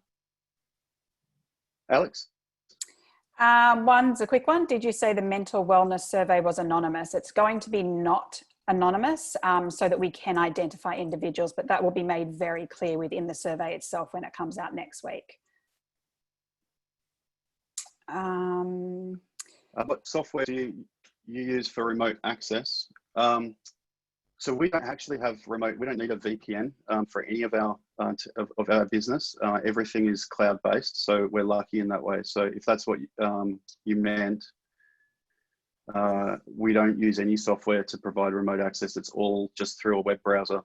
Alex? One's a quick one. Did you say the mental wellness survey was anonymous? It's going to be not anonymous, so that we can identify individuals, but that will be made very clear within the survey itself when it comes out next week. What software do you use for remote access? So we don't actually have remote, we don't need a VPN for any of our business. Everything is cloud-based, so we're lucky in that way. So if that's what you meant, we don't use any software to provide remote access. It's all just through a web browser.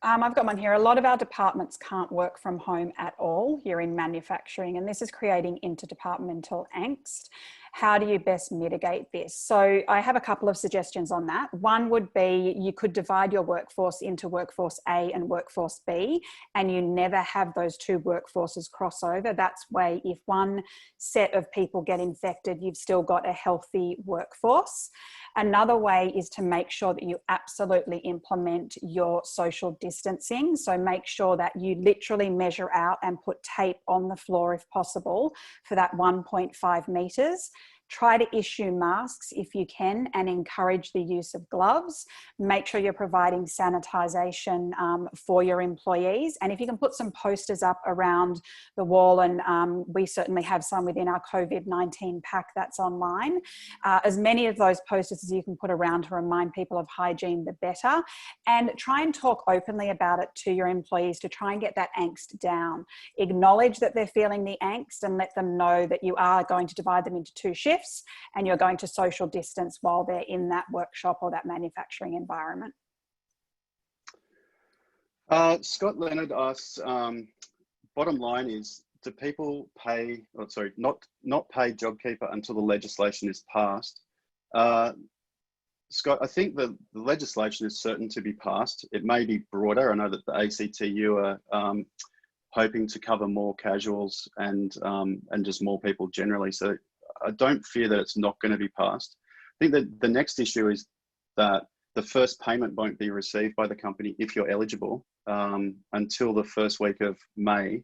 I've got one here. A lot of our departments can't work from home at all here in manufacturing, and this is creating interdepartmental angst. How do you best mitigate this? So I have a couple of suggestions on that. One would be you could divide your workforce into workforce A and workforce B, and you never have those two workforces cross over. That's way, if one set of people get infected, you've still got a healthy workforce. Another way is to make sure that you absolutely implement your social distancing. So make sure that you literally measure out and put tape on the floor if possible for that 1.5 meters. Try to issue masks if you can and encourage the use of gloves. Make sure you're providing sanitisation for your employees. And if you can put some posters up around the wall, and we certainly have some within our COVID-19 pack that's online, as many of those posters as you can put around to remind people of hygiene, the better. And try and talk openly about it to your employees to try and get that angst down. Acknowledge that they're feeling the angst and let them know that you are going to divide them into two shifts and you're going to social distance while they're in that workshop or that manufacturing environment. Scott Leonard asks, bottom line is, do people pay, not pay JobKeeper until the legislation is passed? Scott, I think the legislation is certain to be passed. It may be broader. I know that the ACTU are hoping to cover more casuals and just more people generally. So I don't fear that it's not going to be passed. I think that the next issue is that the first payment won't be received by the company if you're eligible until the first week of May.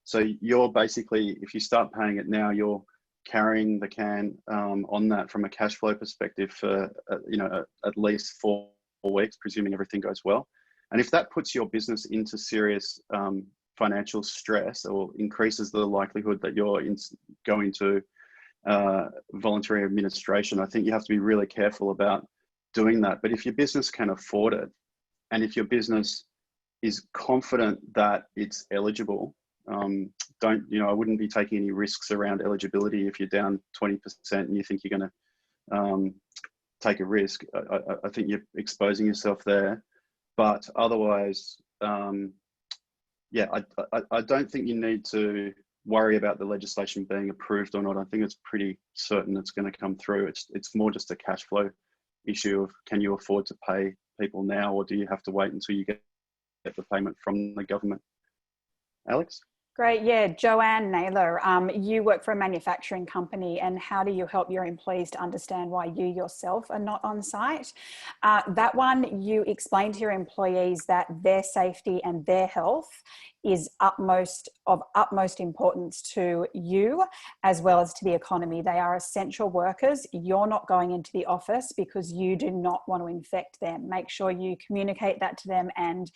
So you're basically, if you start paying it now, you're carrying the can on that from a cash flow perspective for at least 4 weeks, presuming everything goes well. And if that puts your business into serious financial stress or increases the likelihood that you're going to voluntary administration, I think you have to be really careful about doing that. But if your business can afford it, and if your business is confident that it's eligible, I wouldn't be taking any risks around eligibility if you're down 20% and you think you're going to take a risk. I think you're exposing yourself there. But otherwise, I don't think you need to worry about the legislation being approved or not. I think it's pretty certain it's going to come through. It's more just a cash flow issue of, can you afford to pay people now, or do you have to wait until you get the payment from the government? Alex? Great. Yeah. Joanne Naylor, you work for a manufacturing company, and how do you help your employees to understand why you yourself are not on site? That one, you explain to your employees that their safety and their health is of utmost importance to you as well as to the economy. They are essential workers. You're not going into the office because you do not want to infect them. Make sure you communicate that to them and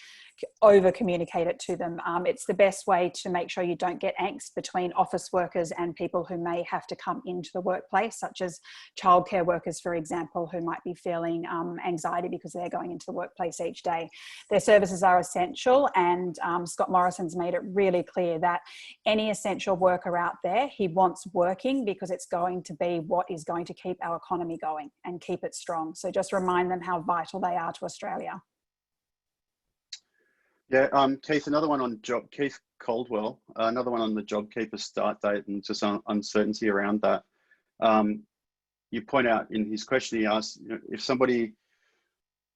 over communicate it to them. It's the best way to make sure you don't get angst between office workers and people who may have to come into the workplace, such as childcare workers, for example, who might be feeling anxiety because they're going into the workplace each day. Their services are essential, and Scott Morrison's made it really clear that any essential worker out there, he wants working because it's going to be what is going to keep our economy going and keep it strong. So just remind them how vital they are to Australia. Yeah, Keith, another one on Keith Caldwell, another one on the JobKeeper start date and just uncertainty around that. You point out in his question, he asked, if somebody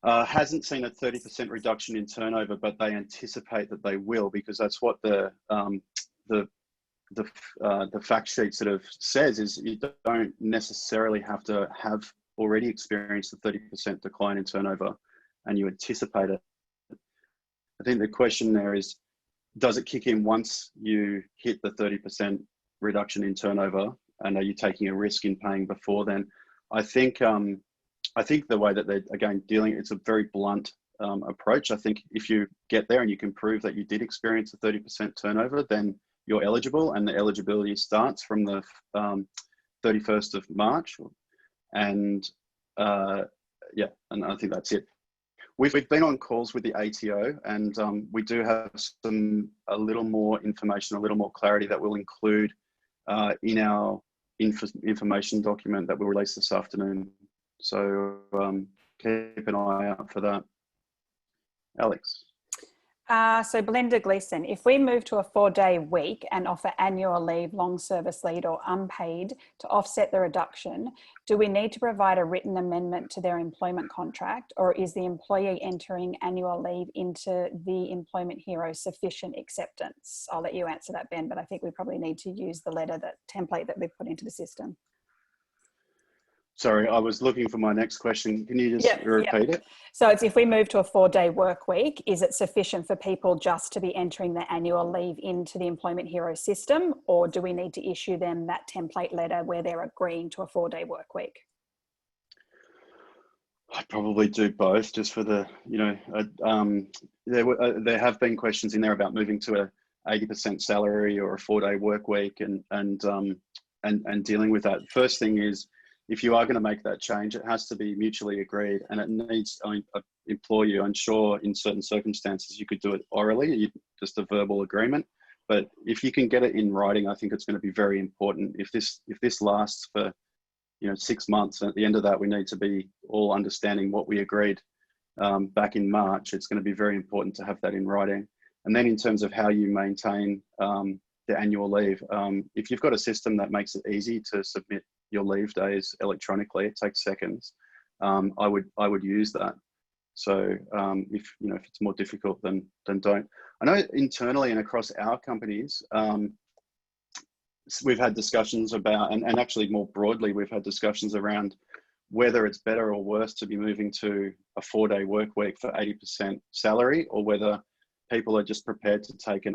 hasn't seen a 30% reduction in turnover, but they anticipate that they will, because that's what the fact sheet sort of says, is you don't necessarily have to have already experienced a 30% decline in turnover and you anticipate it. I think the question there is, does it kick in once you hit the 30% reduction in turnover, and are you taking a risk in paying before then? I think the way that they're, again, it's a very blunt approach. I think if you get there and you can prove that you did experience a 30% turnover, then you're eligible, and the eligibility starts from the 31st of March. And and I think that's it. We've been on calls with the ATO, and we do have a little more information, a little more clarity that we'll include in our information document that we'll release this afternoon. So keep an eye out for that. Alex. So Belinda Gleeson, if we move to a 4-day week and offer annual leave, long service leave or unpaid to offset the reduction, do we need to provide a written amendment to their employment contract, or is the employee entering annual leave into the employment hero sufficient acceptance? I'll let you answer that, Ben, but I think we probably need to use the template that we put into the system. Sorry, I was looking for my next question. Can you just repeat it? So it's, if we move to a 4-day work week, is it sufficient for people just to be entering their annual leave into the Employment Hero system, or do we need to issue them that template letter where they're agreeing to a 4-day work week? I'd probably do both, just for the, there have been questions in there about moving to a 80% salary or a 4-day work week and dealing with that. First thing is, if you are going to make that change, it has to be mutually agreed, and it needs, I implore you, I'm sure in certain circumstances you could do it orally, just a verbal agreement. But if you can get it in writing, I think it's going to be very important. If this lasts for 6 months, and at the end of that we need to be all understanding what we agreed back in March, it's going to be very important to have that in writing. And then in terms of how you maintain the annual leave, if you've got a system that makes it easy to submit your leave days electronically, it takes seconds, I would use that. So if it's more difficult, then don't. I know internally and across our companies, we've had discussions about, and actually more broadly, we've had discussions around whether it's better or worse to be moving to a 4-day work week for 80% salary, or whether people are just prepared to take an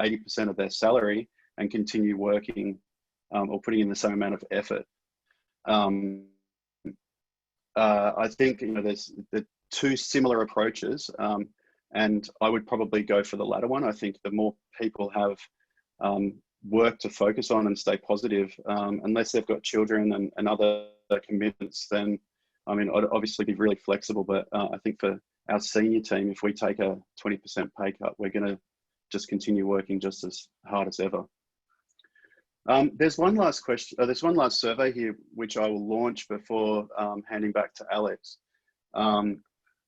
80% of their salary and continue working or putting in the same amount of effort. I think, you know, there's the two similar approaches, and I would probably go for the latter one. I think the more people have work to focus on and stay positive, unless they've got children and other commitments, then, I mean, I'd obviously be really flexible, but I think for our senior team, if we take a 20% pay cut, we're going to just continue working just as hard as ever. There's one last question. There's one last survey here, which I will launch before handing back to Alex.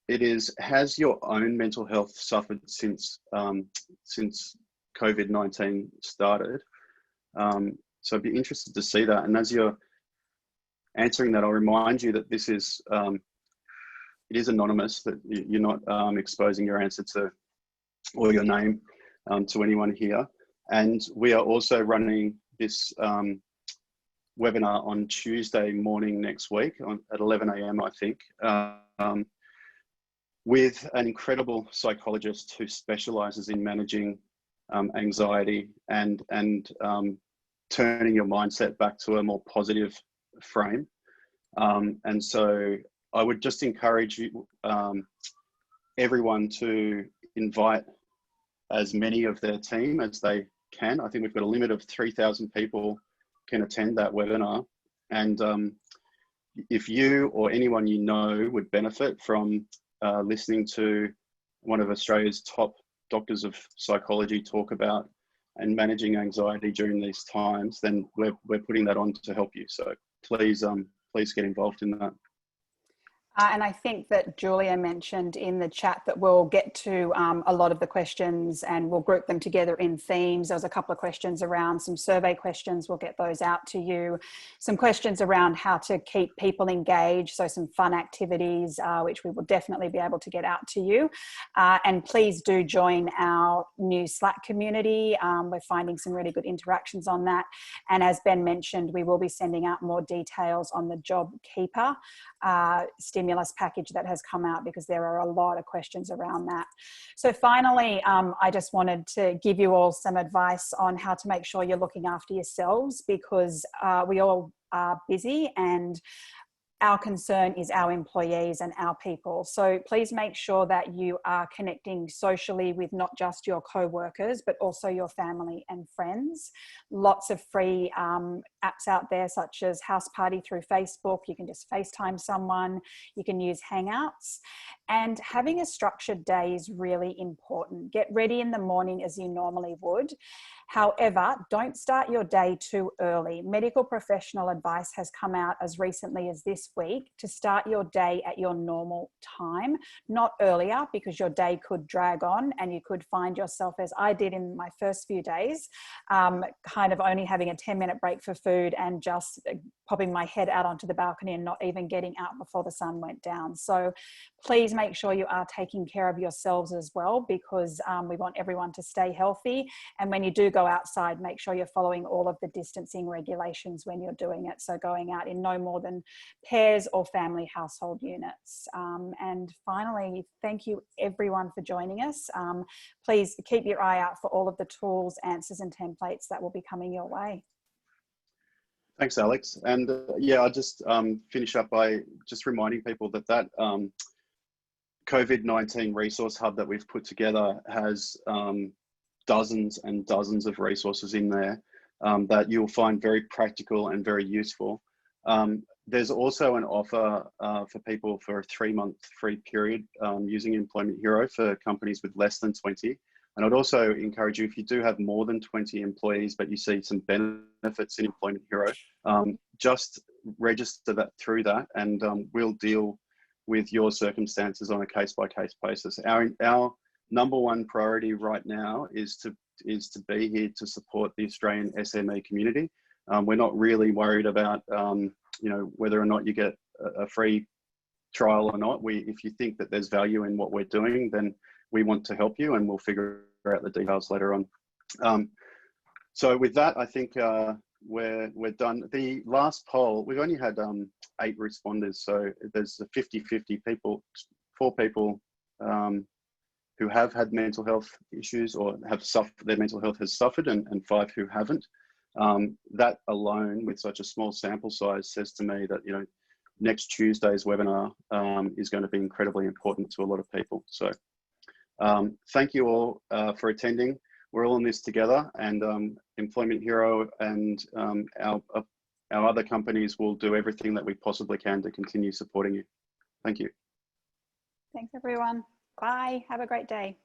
It is: has your own mental health suffered since COVID-19 started? So I'd be interested to see that. And as you're answering that, I'll remind you that this is it is anonymous, that you're not exposing your answer to or your name to anyone here. And we are also running this webinar on Tuesday morning next week at 11 a.m. I think, with an incredible psychologist who specializes in managing anxiety and turning your mindset back to a more positive frame. And so I would just encourage you, everyone, to invite as many of their team as they can. I think we've got a limit of 3,000 people can attend that webinar. And if you or anyone you know would benefit from listening to one of Australia's top doctors of psychology talk about and managing anxiety during these times, then we're putting that on to help you. So please get involved in that. And I think that Julia mentioned in the chat that we'll get to a lot of the questions and we'll group them together in themes. There was a couple of questions around some survey questions. We'll get those out to you. Some questions around how to keep people engaged. So some fun activities, which we will definitely be able to get out to you. And please do join our new Slack community. We're finding some really good interactions on that. And as Ben mentioned, we will be sending out more details on the JobKeeper stimulus package that has come out, because there are a lot of questions around that. So finally, I just wanted to give you all some advice on how to make sure you're looking after yourselves, because we all are busy and our concern is our employees and our people. So please make sure that you are connecting socially with not just your co-workers, but also your family and friends. Lots of free apps out there, such as House Party through Facebook. You can just FaceTime someone. You can use Hangouts. And having a structured day is really important. Get ready in the morning as you normally would. However, don't start your day too early. Medical professional advice has come out as recently as this week to start your day at your normal time, not earlier, because your day could drag on and you could find yourself, as I did in my first few days, kind of only having a 10-minute break for food and just popping my head out onto the balcony and not even getting out before the sun went down. So please make sure you are taking care of yourselves as well, because we want everyone to stay healthy. And when you do go outside, make sure you're following all of the distancing regulations when you're doing it. So going out in no more than pairs or family household units. And finally, thank you everyone for joining us. Please keep your eye out for all of the tools, answers and templates that will be coming your way. Thanks, Alex. And yeah, I'll just finish up by just reminding people that COVID-19 resource hub that we've put together has dozens and dozens of resources in there that you'll find very practical and very useful. There's also an offer for people for a 3-month free period using Employment Hero for companies with less than 20. And I'd also encourage you, if you do have more than 20 employees, but you see some benefits in Employment Hero, just register that through that, and we'll deal with your circumstances on a case-by-case basis. Our number one priority right now is to be here to support the Australian SME community. We're not really worried about whether or not you get a free trial or not. If you think that there's value in what we're doing, then we want to help you, and we'll figure out the details later on. So with that, I think we're done. The last poll, we've only had 8 responders, so there's 50-50 people, 4 people who have had mental health issues or have suffered, their mental health has suffered, and 5 who haven't. That alone, with such a small sample size, says to me that, you know, next Tuesday's webinar is going to be incredibly important to a lot of people. So thank you all for attending. We're all in this together, and Employment Hero and our other companies will do everything that we possibly can to continue supporting you. Thank you. Thanks, everyone. Bye. Have a great day.